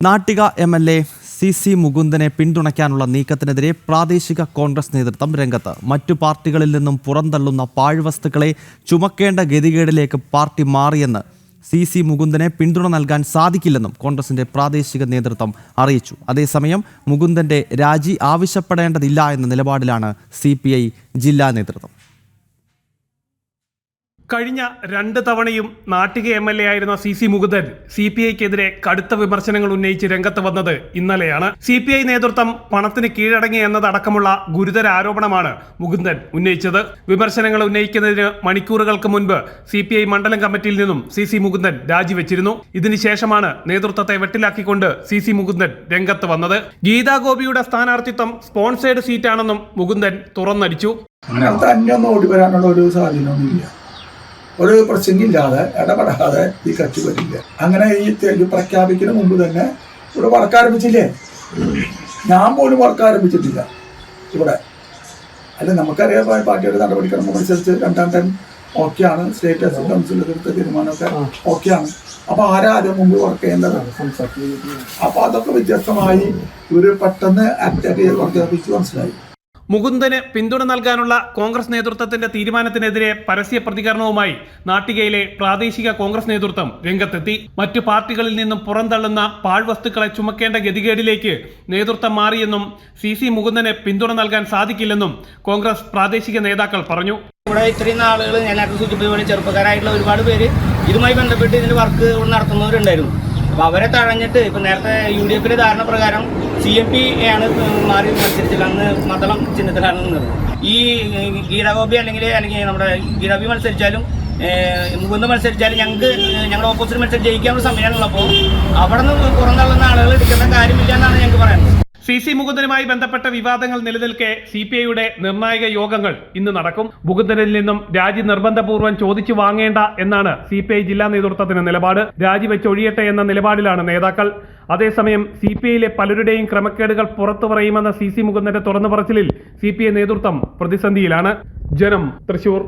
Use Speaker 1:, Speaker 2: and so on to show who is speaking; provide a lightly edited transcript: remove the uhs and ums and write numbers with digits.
Speaker 1: Nattika MLA. C മുകുന്ദനെ പിന്തുണയ്ക്കാനുള്ള നീക്കത്തിനെതിരെ പ്രാദേശിക കോൺഗ്രസ് നേതൃത്വം രംഗത്ത്. മറ്റു പാർട്ടികളിൽ നിന്നും പുറന്തള്ളുന്ന പാഴ്വസ്തുക്കളെ ചുമക്കേണ്ട ഗതികേടിലേക്ക് പാർട്ടി മാറിയെന്ന് സി മുകുന്ദനെ പിന്തുണ നൽകാൻ സാധിക്കില്ലെന്നും കോൺഗ്രസിന്റെ പ്രാദേശിക നേതൃത്വം അറിയിച്ചു. അതേസമയം മുകുന്ദന്റെ രാജി ആവശ്യപ്പെടേണ്ടതില്ല എന്ന നിലപാടിലാണ് CPI ജില്ലാ നേതൃത്വം.
Speaker 2: കഴിഞ്ഞ 2 തവണയും നാട്ടിക MLA ആയിരുന്ന സി മുകുന്ദൻ CPIക്കെതിരെ കടുത്ത വിമർശനങ്ങൾ ഉന്നയിച്ച് രംഗത്ത് വന്നത് ഇന്നലെയാണ്. CPI നേതൃത്വം പണത്തിന് കീഴടങ്ങി എന്നതടക്കമുള്ള ഗുരുതര ആരോപണമാണ് മുകുന്ദൻ ഉന്നയിച്ചത്. വിമർശനങ്ങൾ ഉന്നയിക്കുന്നതിന് മണിക്കൂറുകൾക്ക് മുൻപ് CPI മണ്ഡലം കമ്മിറ്റിയിൽ നിന്നും സി മുകുന്ദൻ രാജിവെച്ചിരുന്നു. ഇതിനുശേഷമാണ് നേതൃത്വത്തെ വെട്ടിലാക്കിക്കൊണ്ട് സി മുകുന്ദൻ രംഗത്ത് വന്നത്. ഗീതാ ഗോപിയുടെ സ്ഥാനാർത്ഥിത്വം സ്പോൺസേഡ് സീറ്റാണെന്നും മുകുന്ദൻ തുറന്നടിച്ചു.
Speaker 3: ഒരു പ്രശ്നമില്ലാതെ ഇടപെടാതെ ഈ കക്ഷി വരില്ല. അങ്ങനെ ഈ പ്രഖ്യാപിക്കുന്ന മുമ്പ് തന്നെ ഇവിടെ വർക്ക് ആരംഭിച്ചില്ലേ? ഞാൻ പോലും വർക്ക് ആരംഭിച്ചിട്ടില്ല ഇവിടെ. അല്ല, നമുക്കറിയാം പാർട്ടിയുടെ നടപടിക്രമം അനുസരിച്ച് 2ാം ടൈം ഓക്കെയാണ്. സ്റ്റേറ്റ് അസംബ്ലി കൗൺസിൽ എടുത്ത തീരുമാനമൊക്കെ ഓക്കെയാണ്. അപ്പൊ ആരാ അതിന് മുമ്പ് വർക്ക് ചെയ്യേണ്ടത്? അപ്പൊ അതൊക്കെ വ്യത്യസ്തമായി ഇവര് പെട്ടെന്ന് ആക്ട് വർദ്ധിപ്പിച്ച് മനസ്സിലായി.
Speaker 2: മുകുന്ദന് പിന്തുണ നൽകാനുള്ള കോൺഗ്രസ് നേതൃത്വത്തിന്റെ തീരുമാനത്തിനെതിരെ പരസ്യ പ്രതികരണവുമായി നാട്ടികയിലെ പ്രാദേശിക കോൺഗ്രസ് നേതൃത്വം രംഗത്തെത്തി. മറ്റു പാർട്ടികളിൽ നിന്നും പുറന്തള്ളുന്ന പാഴ്വസ്തുക്കളെ ചുമക്കേണ്ട ഗതികേടിലേക്ക് നേതൃത്വം മാറിയെന്നും സി മുകുന്ദന് പിന്തുണ നൽകാൻ സാധിക്കില്ലെന്നും കോൺഗ്രസ് പ്രാദേശിക നേതാക്കൾ പറഞ്ഞു.
Speaker 4: ഇവിടെ ഇത്രയും ആളുകൾ ഞാൻ സൂചിപ്പിച്ച ചെറുപ്പക്കാരായിട്ടുള്ള ഒരുപാട് പേര് ഇതുമായി ബന്ധപ്പെട്ട് ഇതിന് വർക്ക് നടത്തുന്നവരുണ്ടായിരുന്നു. അപ്പോൾ അവരെ തഴഞ്ഞിട്ട് ഇപ്പം നേരത്തെ UDFിന്റെ ധാരണ പ്രകാരം CMP ആണ് മാറി മത്സരിച്ചത്. അന്ന് മണ്ഡലം ചിഹ്നത്തിലാണ് നിന്നത്. ഈ ഗീതാഗോപി അല്ലെങ്കിൽ നമ്മുടെ ഗീതാബി മത്സരിച്ചാലും മുകുന്ദ മത്സരിച്ചാലും ഞങ്ങളുടെ ഓപ്പോസിറ്റ് മത്സരം ജയിക്കാനുള്ള സമയമാണുള്ളപ്പോൾ അവിടെ നിന്ന് പുറന്തള്ളുന്ന ആളുകൾ എടുക്കേണ്ട കാര്യമില്ല എന്നാണ് ഞങ്ങൾക്ക് പറയുന്നത്.
Speaker 2: സി മുകുന്ദനുമായി ബന്ധപ്പെട്ട വിവാദങ്ങൾ നിലനിൽക്കെ CPIയുടെ നിർണായക യോഗങ്ങൾ ഇന്ന് നടക്കും. മുകുന്ദനിൽ നിന്നും രാജി നിർബന്ധപൂർവ്വം ചോദിച്ചു വാങ്ങേണ്ട എന്നാണ് CPI ജില്ലാ നേതൃത്വത്തിന് നിലപാട്. രാജിവെച്ചൊഴിയട്ടെ എന്ന നിലപാടിലാണ് നേതാക്കൾ. അതേസമയം CPIയിലെ പലരുടെയും ക്രമക്കേടുകൾ പുറത്തു പറയുമെന്ന സി മുകുന്ദന്റെ തുറന്നു പറച്ചിലിൽ CPI നേതൃത്വം പ്രതിസന്ധിയിലാണ്. ജനം, തൃശൂർ.